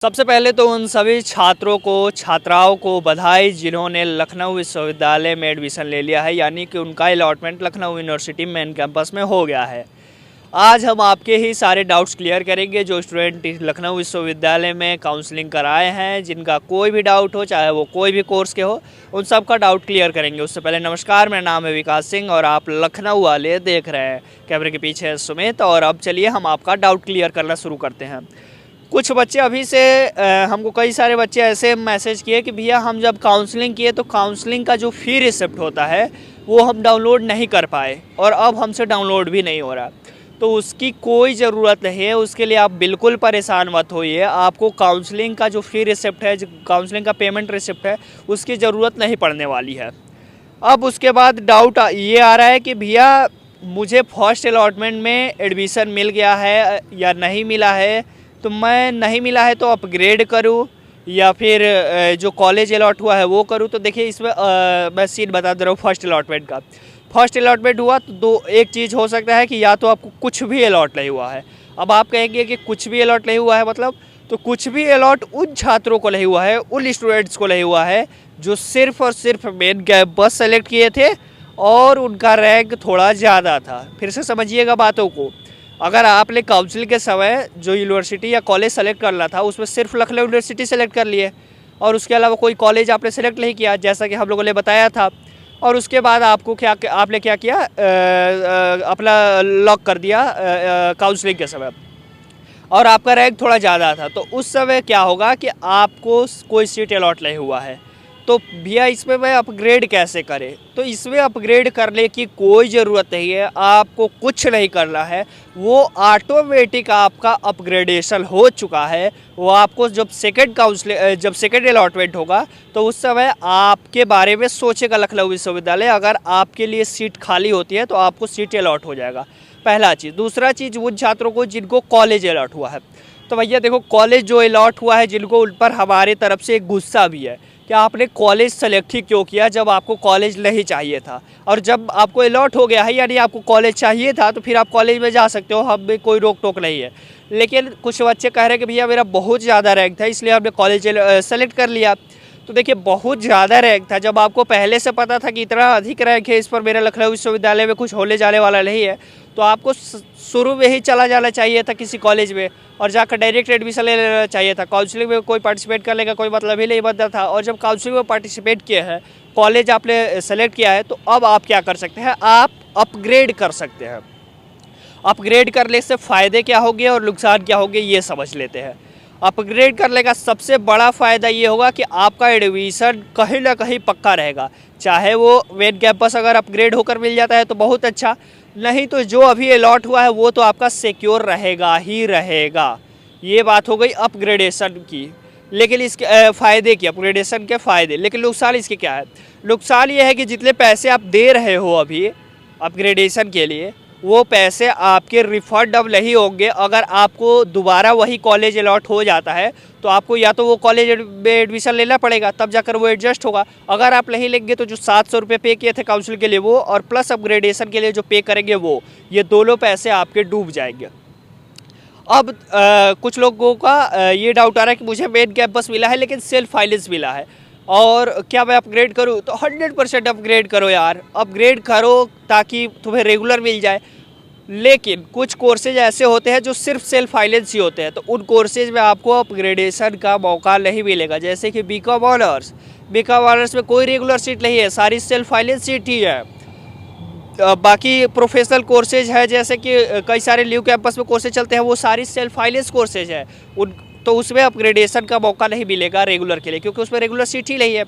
सबसे पहले तो उन सभी छात्रों को छात्राओं को बधाई जिन्होंने लखनऊ विश्वविद्यालय में एडमिशन ले लिया है, यानी कि उनका allotment Lucknow university main campus में हो गया है। आज हम आपके ही सारे डाउट्स क्लियर करेंगे जो स्टूडेंट लखनऊ विश्वविद्यालय में काउंसलिंग कराए हैं। जिनका कोई भी डाउट हो, चाहे वो कोई भी कोर्स के हो, उन सब का डाउट क्लियर करेंगे। उससे पहले नमस्कार, मेरा नाम है विकास सिंह और आप लखनऊ वाले देख रहे हैं। कैमरे के पीछे है सुमित और अब चलिए हम आपका डाउट क्लियर करना शुरू करते हैं। कुछ बच्चे अभी से हमको कई सारे बच्चे ऐसे मैसेज किए कि भैया हम जब काउंसलिंग किए तो काउंसलिंग का जो फ़ी रिसिप्ट होता है वो हम डाउनलोड नहीं कर पाए और अब हमसे डाउनलोड भी नहीं हो रहा। तो उसकी कोई ज़रूरत नहीं है, उसके लिए आप बिल्कुल परेशान मत होइए। आपको काउंसलिंग का जो फ़ी रिसिप्ट है, जो काउंसलिंग का पेमेंट रिसिप्ट है, उसकी ज़रूरत नहीं पड़ने वाली है। अब उसके बाद डाउट ये आ रहा है कि भैया मुझे फर्स्ट अलॉटमेंट में एडमिशन मिल गया है या नहीं मिला है, तो मैं नहीं मिला है तो अपग्रेड करूं या फिर जो कॉलेज अलॉट हुआ है वो करूं। तो देखिए इसमें मैं सीन बता दे रहा हूँ। फर्स्ट अलॉटमेंट का फर्स्ट अलॉटमेंट हुआ तो एक चीज़ हो सकता है कि या तो आपको कुछ भी अलॉट नहीं हुआ है। अब आप कहेंगे कि कुछ भी अलॉट नहीं हुआ है मतलब, तो कुछ भी अलॉट उन छात्रों को नहीं हुआ है, उन स्टूडेंट्स को नहीं हुआ है जो सिर्फ और सिर्फ मेन कैंपस सेलेक्ट किए थे और उनका रैंक थोड़ा ज़्यादा था। फिर से समझिएगा बातों को। अगर आपने काउंसिल के समय जो यूनिवर्सिटी या कॉलेज सेलेक्ट करना था उसमें सिर्फ लखनऊ यूनिवर्सिटी सेलेक्ट कर लिए और उसके अलावा कोई कॉलेज आपने सेलेक्ट नहीं किया, जैसा कि हम लोगों ने बताया था, और उसके बाद आपको आपने क्या किया, अपना लॉक कर दिया काउंसलिंग के समय और आपका रैंक थोड़ा ज़्यादा था, तो उस समय क्या होगा कि आपको कोई सीट अलॉट नहीं हुआ है। तो भैया इसमें मैं अपग्रेड कैसे करें? तो इसमें अपग्रेड करने की कोई ज़रूरत नहीं है, आपको कुछ नहीं करना है। वो ऑटोमेटिक आपका अपग्रेडेशन हो चुका है। वो आपको जब सेकेंड अलॉटमेंट होगा तो उस समय आपके बारे में सोचेगा लखनऊ विश्वविद्यालय। अगर आपके लिए सीट खाली होती है तो आपको सीट अलॉट हो जाएगा, पहला चीज़। दूसरा चीज़, उन छात्रों को जिनको कॉलेज अलॉट हुआ है, तो भैया देखो कॉलेज जो अलॉट हुआ है जिनको, उन पर हमारे तरफ से एक गुस्सा भी है कि आपने कॉलेज सेलेक्ट ही क्यों किया जब आपको कॉलेज नहीं चाहिए था। और जब आपको अलॉट हो गया है यानी आपको कॉलेज चाहिए था तो फिर आप कॉलेज में जा सकते हो, हम में कोई रोक टोक नहीं है। लेकिन कुछ बच्चे कह रहे हैं कि भैया मेरा बहुत ज़्यादा रैंक था इसलिए हमने कॉलेज सेलेक्ट कर लिया। तो देखिए बहुत ज़्यादा रैंक था, जब आपको पहले से पता था कि इतना अधिक रैंक है, इस पर मेरा लखनऊ विश्वविद्यालय में कुछ होने जाने वाला नहीं है, तो आपको शुरू में ही चला जाना चाहिए था किसी कॉलेज में और जाकर डायरेक्ट एडमिशन ले लेना चाहिए था। काउंसलिंग में कोई पार्टिसिपेट करने का कोई मतलब ही नहीं बनता था। और जब काउंसलिंग में पार्टिसिपेट किए हैं, कॉलेज आपने सेलेक्ट किया है, तो अब आप क्या कर सकते हैं, आप अपग्रेड कर सकते हैं। अपग्रेड करने से फ़ायदे क्या होंगे और नुकसान क्या होंगे ये समझ लेते हैं। अपग्रेड करने का सबसे बड़ा फ़ायदा ये होगा कि आपका एडमिशन कहीं ना कहीं पक्का रहेगा। चाहे वो मेन कैंपस अगर अपग्रेड होकर मिल जाता है तो बहुत अच्छा, नहीं तो जो अभी अलॉट हुआ है वो तो आपका सिक्योर रहेगा ही रहेगा। ये बात हो गई अपग्रेडेशन की। लेकिन इसके फ़ायदे की, अपग्रेडेशन के फ़ायदे। लेकिन नुकसान इसके क्या है? नुकसान ये है कि जितने पैसे आप दे रहे हो अभी अपग्रेडेशन के लिए, वो पैसे आपके रिफंड अब नहीं होंगे। अगर आपको दोबारा वही कॉलेज अलॉट हो जाता है तो आपको या तो वो कॉलेज में एडमिशन लेना पड़ेगा, तब जाकर वो एडजस्ट होगा। अगर आप नहीं लेंगे तो जो 700 रुपये पे किए थे काउंसिल के लिए वो, और प्लस अपग्रेडेशन के लिए जो पे करेंगे वो, ये दोनों पैसे आपके डूब जाएंगे। अब कुछ लोगों का ये डाउट आ रहा है कि मुझे मेन कैंपस मिला है लेकिन सेल्फ फाइनेंस मिला है और क्या मैं अपग्रेड करूं? तो 100% अपग्रेड करो यार, अपग्रेड करो ताकि तुम्हें रेगुलर मिल जाए। लेकिन कुछ कोर्सेज ऐसे होते हैं जो सिर्फ सेल्फ फाइनेंस ही होते हैं, तो उन कोर्सेज में आपको अपग्रेडेशन का मौका नहीं मिलेगा। जैसे कि बीकॉम ऑनर्स में कोई रेगुलर सीट नहीं है, सारी सेल्फ फाइनेंस सीट ही है। बाकी प्रोफेशनल कोर्सेज है, जैसे कि कई सारे न्यू कैंपस में कोर्सेज चलते हैं, वो सारी सेल्फ फाइनेंस कोर्सेज है। उन तो उसमें अपग्रेडेशन का मौका नहीं मिलेगा रेगुलर के लिए, क्योंकि उसमें रेगुलर सीट ही नहीं है।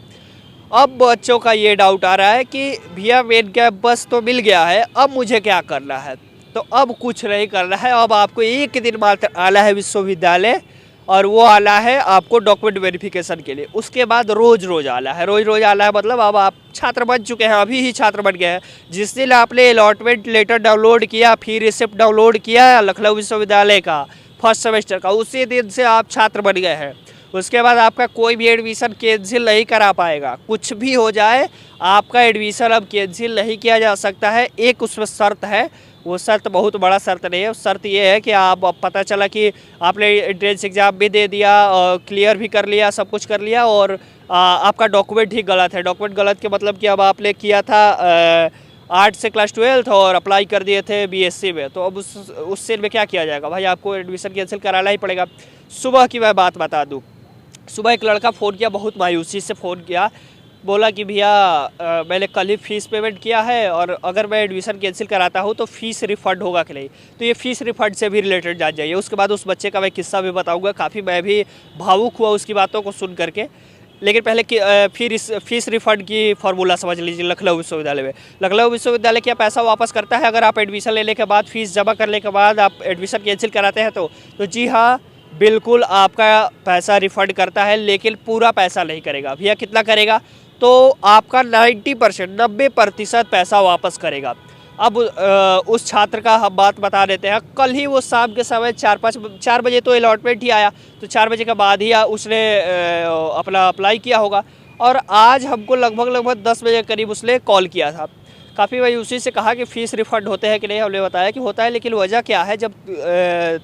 अब बच्चों का ये डाउट आ रहा है कि भैया मेन कैंपस तो मिल गया है, अब मुझे क्या करना है? तो अब कुछ नहीं करना है। अब आपको एक दिन मात्र आना है विश्वविद्यालय और वो आना है आपको डॉक्यूमेंट वेरिफिकेशन के लिए। उसके बाद रोज़ रोज़ आना है। रोज़ रोज़ आना है मतलब अब आप छात्र बन चुके हैं, अभी ही छात्र बन गए हैं। जिस दिन आपने अलॉटमेंट लेटर डाउनलोड किया, फी रिसिप्ट डाउनलोड किया लखनऊ विश्वविद्यालय का फर्स्ट सेमेस्टर का, उसी दिन से आप छात्र बन गए हैं। उसके बाद आपका कोई भी एडमिशन कैंसिल नहीं करा पाएगा। कुछ भी हो जाए आपका एडमिशन अब कैंसिल नहीं किया जा सकता है। एक उसमें शर्त है, वो शर्त बहुत बड़ा शर्त नहीं है। शर्त ये है कि आप पता चला कि आपने एंट्रेंस एग्ज़ाम भी दे दिया, क्लियर भी कर लिया, सब कुछ कर लिया, और आपका डॉक्यूमेंट ही गलत है। डॉक्यूमेंट गलत के मतलब कि अब आपने किया था आर्ट्स से क्लास 12th और अप्लाई कर दिए थे बीएससी में, तो अब उस सेल में क्या किया जाएगा भाई? आपको एडमिशन कैंसिल कराना ही पड़ेगा। सुबह की मैं बात बता दूँ, सुबह एक लड़का फ़ोन किया, बहुत मायूसी से फ़ोन किया, बोला कि भैया मैंने कल ही फ़ीस पेमेंट किया है और अगर मैं एडमिशन कैंसिल कराता हूँ तो फ़ीस रिफ़ंड होगा कि नहीं। तो ये फ़ीस रिफ़ंड से भी रिलेटेड जान जाइए। उसके बाद उस बच्चे का मैं किस्सा भी बताऊँगा, काफ़ी मैं भी भावुक हुआ उसकी बातों को सुन करके। लेकिन पहले फ़ीस रिफ़ंड की फार्मूला समझ लीजिए। लखनऊ विश्वविद्यालय में, लखनऊ विश्वविद्यालय क्या पैसा वापस करता है अगर आप एडमिशन लेने के बाद, फ़ीस जमा करने के बाद आप एडमिशन कैंसिल कराते हैं तो जी हाँ, बिल्कुल आपका पैसा रिफ़ंड करता है, लेकिन पूरा पैसा नहीं करेगा। भैया कितना करेगा? तो आपका 90% पैसा वापस करेगा। अब उस छात्र का हम बात बता देते हैं। कल ही वो शाम के समय 4 बजे तो अलॉटमेंट ही आया, तो 4 बजे के बाद ही उसने अपना अप्लाई किया होगा, और आज हमको लगभग 10 बजे करीब उसने कॉल किया था। काफ़ी भाई उसी से कहा कि फ़ीस रिफ़ंड होते हैं कि नहीं, हमने बताया कि होता है, लेकिन वजह क्या है, जब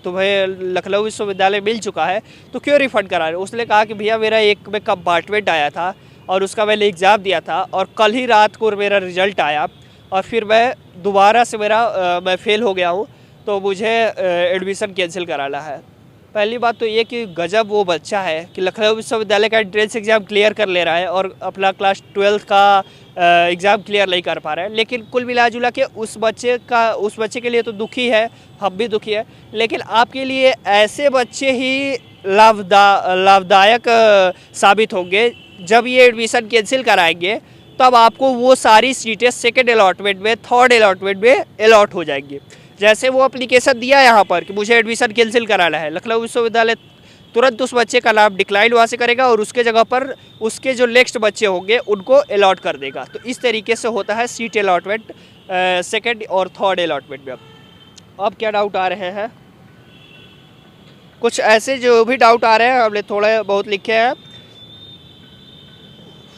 तुम्हें लखनऊ विश्वविद्यालय मिल चुका है तो क्यों रिफ़ंड करा रहे हो? उसने कहा कि भैया मेरा एक में कंपार्टमेंट आया था और उसका मैंने एग्ज़ाम दिया था, और कल ही रात को मेरा रिज़ल्ट आया, और फिर मैं दोबारा से मैं फ़ेल हो गया हूँ, तो मुझे एडमिशन कैंसिल कराना है। पहली बात तो ये कि गजब वो बच्चा है कि लखनऊ विश्वविद्यालय का एंट्रेंस एग्ज़ाम क्लियर कर ले रहा है और अपना क्लास 12th का एग्ज़ाम क्लियर नहीं कर पा रहा है। लेकिन कुल मिला जुला के उस बच्चे के लिए तो दुखी है, हम भी दुखी है, लेकिन आपके लिए ऐसे बच्चे ही लाभदायक साबित होंगे जब ये एडमिशन कैंसिल कराएंगे, तब आपको वो सारी सीटें सेकेंड अलॉटमेंट में, थर्ड अलॉटमेंट में अलॉट हो जाएंगी। जैसे वो एप्लीकेशन दिया यहाँ पर कि मुझे एडमिशन कैंसिल कराना है, लखनऊ विश्वविद्यालय तुरंत उस बच्चे का नाम डिक्लाइन वहाँ से करेगा और उसके जगह पर उसके जो नेक्स्ट बच्चे होंगे उनको अलॉट कर देगा। तो इस तरीके से होता है सीट अलॉटमेंट सेकेंड और थर्ड अलॉटमेंट में। अब क्या डाउट आ रहे हैं? कुछ ऐसे जो भी डाउट आ रहे हैं हमने थोड़े बहुत लिखे हैं।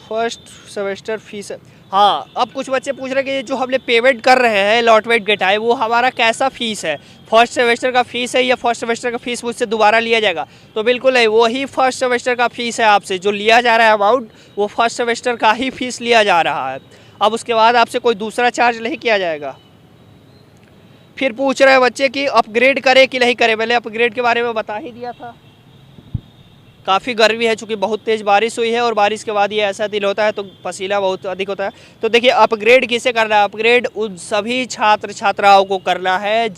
फर्स्ट सेमेस्टर फीस, हाँ, अब कुछ बच्चे पूछ रहे हैं कि जो हमने पेमेंट कर रहे हैं अलॉटमेंट के टाइम, वो हमारा कैसा फ़ीस है? फर्स्ट सेमेस्टर का फ़ीस है या फर्स्ट सेमेस्टर का फ़ीस मुझसे दोबारा लिया जाएगा? तो बिल्कुल नहीं, वही फर्स्ट सेमेस्टर का फ़ीस है। आपसे जो लिया जा रहा है अमाउंट, वो फर्स्ट सेमेस्टर का ही फ़ीस लिया जा रहा है। अब उसके बाद आपसे कोई दूसरा चार्ज नहीं किया जाएगा। फिर पूछ रहे हैं बच्चे कि अपग्रेड करें कि नहीं करें। मैंने अपग्रेड के बारे में बता ही दिया था। काफ़ी गर्मी है, चूँकि बहुत तेज़ बारिश हुई है और बारिश के बाद ये ऐसा दिन होता है तो पसीना बहुत अधिक होता है। तो देखिए, अपग्रेड किसे करना है? अपग्रेड उन सभी छात्र छात्राओं को करना है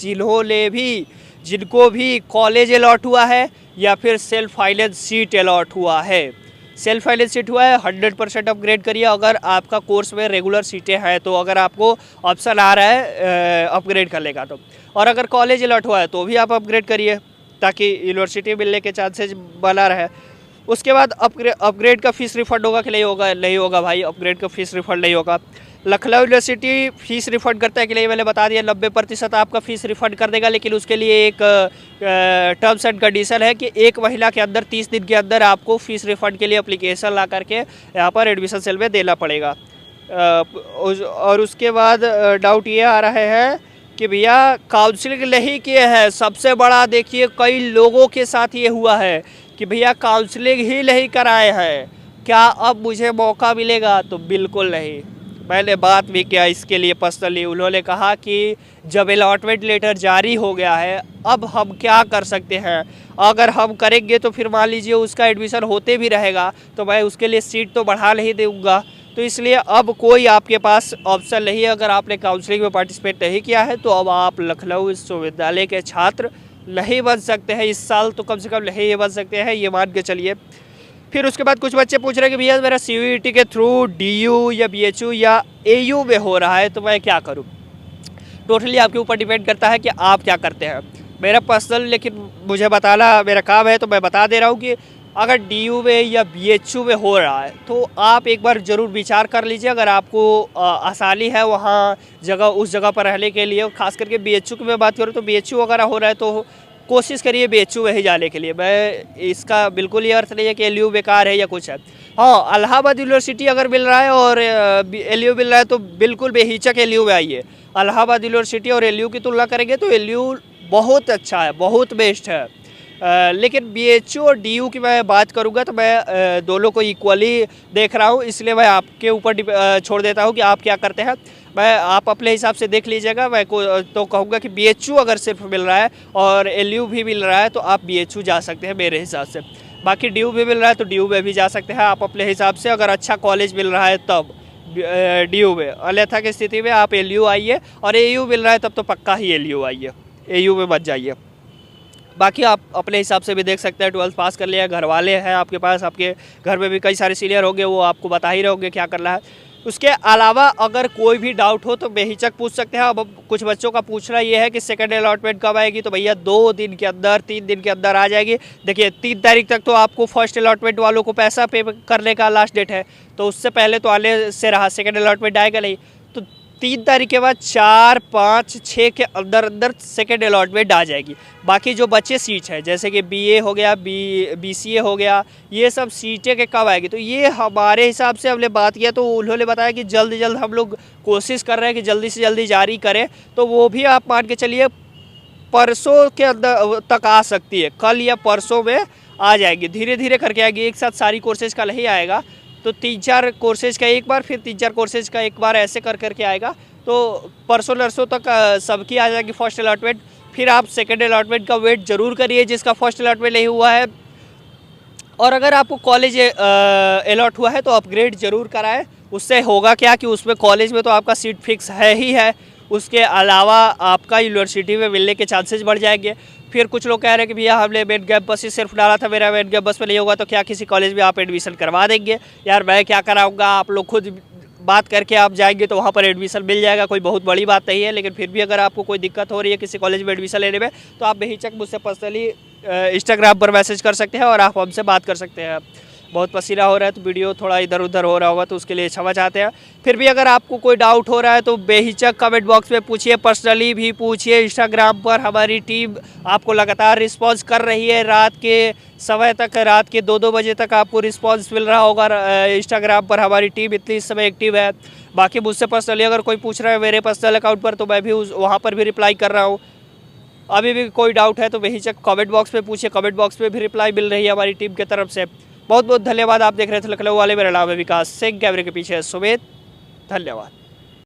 जिनको भी कॉलेज अलॉट हुआ है या फिर सेल्फ फाइनेंस सीट अलॉट हुआ है। सेल्फ फाइनेंस सीट हुआ है 100% अपग्रेड करिए। अगर आपका कोर्स में रेगुलर सीटें हैं तो अगर आपको ऑप्शन आ रहा है अपग्रेड करने का, तो और अगर कॉलेज अलॉट हुआ है तो भी आप अपग्रेड करिए ताकि यूनिवर्सिटी मिलने के चांसेस बना रहे। उसके बाद अपग्रेड का फ़ीस रिफ़ंड होगा कि नहीं होगा? नहीं होगा भाई, अपग्रेड का फ़ीस रिफ़ंड नहीं होगा। लखनऊ यूनिवर्सिटी फ़ीस रिफ़ंड करता है कि नहीं मैंने बता दिया। 90% आपका फ़ीस रिफ़ंड कर देगा, लेकिन उसके लिए एक टर्म्स एंड कंडीशन है कि 1 महीना के अंदर 30 दिन के अंदर आपको फ़ीस रिफ़ंड के लिए एप्लीकेशन ला करके यहाँ पर एडमिशन सेल में देना पड़ेगा। और उसके बाद डाउट ये आ रहे हैं कि भैया काउंसलिंग नहीं किए हैं। सबसे बड़ा देखिए, कई लोगों के साथ ये हुआ है कि भैया काउंसलिंग ही नहीं कराए हैं, क्या अब मुझे मौका मिलेगा? तो बिल्कुल नहीं। मैंने बात भी किया इसके लिए पर्सनली। उन्होंने कहा कि जब अलॉटमेंट लेटर जारी हो गया है, अब हम क्या कर सकते हैं? अगर हम करेंगे तो फिर मान लीजिए उसका एडमिशन होते भी रहेगा तो मैं उसके लिए सीट तो बढ़ा नहीं दूँगा। तो इसलिए अब कोई आपके पास ऑप्शन नहीं है। अगर आपने काउंसलिंग में पार्टिसिपेट नहीं किया है तो अब आप लखनऊ विश्वविद्यालय के छात्र नहीं बन सकते हैं। इस साल तो कम से कम नहीं बन सकते हैं, ये मान के चलिए। फिर उसके बाद कुछ बच्चे पूछ रहे हैं कि भैया मेरा CUET के थ्रू DU या BHU या AU में हो रहा है तो मैं क्या करूं? टोटली आपके ऊपर डिपेंड करता है कि आप क्या करते हैं। मेरा पर्सनल, लेकिन मुझे बताना मेरा काम है तो मैं बता दे रहा हूँ कि अगर DU में या BHU में हो रहा है तो आप एक बार ज़रूर विचार कर लीजिए। अगर आपको आसानी है वहाँ उस जगह पर रहने के लिए, खास करके BHU की मैं बात करूँ तो BHU वगैरह हो रहा है तो कोशिश करिए BHU में ही जाने के लिए। मैं इसका बिल्कुल ये अर्थ नहीं है कि LU बेकार है या कुछ है। हाँ, इलाहाबाद यूनिवर्सिटी अगर मिल रहा है और LU मिल रहा है तो बिल्कुल बेहिचक LU में आइए। इलाहाबाद यूनिवर्सिटी और LU की तुलना करेंगे तो LU बहुत अच्छा है, बहुत बेस्ट है। लेकिन BHU और DU की मैं बात करूँगा तो मैं दोनों को इक्वली देख रहा हूँ, इसलिए मैं आपके ऊपर छोड़ देता हूँ कि आप क्या करते हैं। आप अपने हिसाब से देख लीजिएगा। मैं तो कहूँगा कि BHU अगर सिर्फ मिल रहा है और LU भी मिल रहा है तो आप BHU जा सकते हैं मेरे हिसाब से। बाकी DU भी मिल रहा है तो DU में भी जा सकते हैं आप अपने हिसाब से, अगर अच्छा कॉलेज मिल रहा है तब DU में। अन्यथा की स्थिति में आप LU आइए, और AU मिल रहा है तब तो पक्का ही LU आइए, AU में मत जाइए। बाकी आप अपने हिसाब से भी देख सकते हैं। 12th पास कर लिया, घर वाले हैं आपके पास, आपके घर में भी कई सारे सीनियर होंगे, वो आपको बता ही रहे होंगे क्या करना है। उसके अलावा अगर कोई भी डाउट हो तो बेहिचक पूछ सकते हैं। अब कुछ बच्चों का पूछना ये है कि सेकंड अलॉटमेंट कब आएगी, तो भैया 2 दिन के अंदर, 3 दिन के अंदर आ जाएगी। देखिए 3 तारीख तक तो आपको फर्स्ट अलॉटमेंट वालों को पैसा पे करने का लास्ट डेट है, तो उससे पहले तो आने से रहा, सेकंड अलॉटमेंट आएगा नहीं। तो 3 तारीख के बाद 4, 5, 6 के अंदर अंदर सेकेंड अलॉटमेंट आ जाएगी। बाकी जो बचे सीट्स हैं जैसे कि BA हो गया, BCA हो गया, ये सब सीटें के कब आएगी, तो ये हमारे हिसाब से हमने बात किया तो उन्होंने बताया कि जल्द जल्द हम लोग कोशिश कर रहे हैं कि जल्दी से जल्दी जारी करें। तो वो भी आप मान के चलिए परसों के अंदर तक आ सकती है, कल या परसों में आ जाएगी। धीरे धीरे करके आएगी, एक साथ सारी कोर्सेज कल ही आएगा। तो 3-4 कोर्सेज का एक बार, फिर 3-4 कोर्सेज का एक बार, ऐसे कर करके आएगा। तो परसों नरसों तक सबकी आ जाएगी फर्स्ट अलॉटमेंट। फिर आप सेकेंड अलॉटमेंट का वेट ज़रूर करिए जिसका फर्स्ट अलॉटमेंट नहीं हुआ है। और अगर आपको कॉलेज अलॉट हुआ है तो अपग्रेड ज़रूर कराएं। उससे होगा क्या कि उसमें कॉलेज में तो आपका सीट फिक्स है ही है, उसके अलावा आपका यूनिवर्सिटी में मिलने के चांसेस बढ़ जाएंगे। फिर कुछ लोग कह रहे हैं कि भैया हमने मेन कैंपस ही सिर्फ डाला था, मेरा मेन कैंपस में नहीं होगा तो क्या किसी कॉलेज में आप एडमिशन करवा देंगे? यार मैं क्या कराऊंगा, आप लोग खुद बात करके आप जाएंगे तो वहाँ पर एडमिशन मिल जाएगा, कोई बहुत बड़ी बात नहीं है। लेकिन फिर भी अगर आपको कोई दिक्कत हो रही है किसी कॉलेज में एडमिशन लेने में तो आप बेहिचक मुझसे पर्सनली इंस्टाग्राम पर मैसेज कर सकते हैं और आप हमसे बात कर सकते हैं। बहुत पसीना हो रहा है तो वीडियो थोड़ा इधर उधर हो रहा होगा तो उसके लिए क्षमा चाहते हैं। फिर भी अगर आपको कोई डाउट हो रहा है तो बेहिचक कमेंट बॉक्स में पूछिए, पर्सनली भी पूछिए। इंस्टाग्राम पर हमारी टीम आपको लगातार रिस्पांस कर रही है, रात के समय तक, रात के 2-2 बजे तक आपको रिस्पांस मिल रहा होगा। इंस्टाग्राम पर हमारी टीम इतनी इस समय एक्टिव है। बाकी मुझसे पर्सनली अगर कोई पूछ रहा है मेरे पर्सनल अकाउंट पर तो मैं भी वहाँ पर भी रिप्लाई कर रहा हूँ। अभी भी कोई डाउट है तो बेहिचक कमेंट बॉक्स में पूछिए, कमेंट बॉक्स में भी रिप्लाई मिल रही है हमारी टीम की तरफ से। बहुत बहुत धन्यवाद। आप देख रहे थे लखनऊ वाले, मेरा नाम है विकास सिंह, कैमरे के पीछे है सुमेत। धन्यवाद।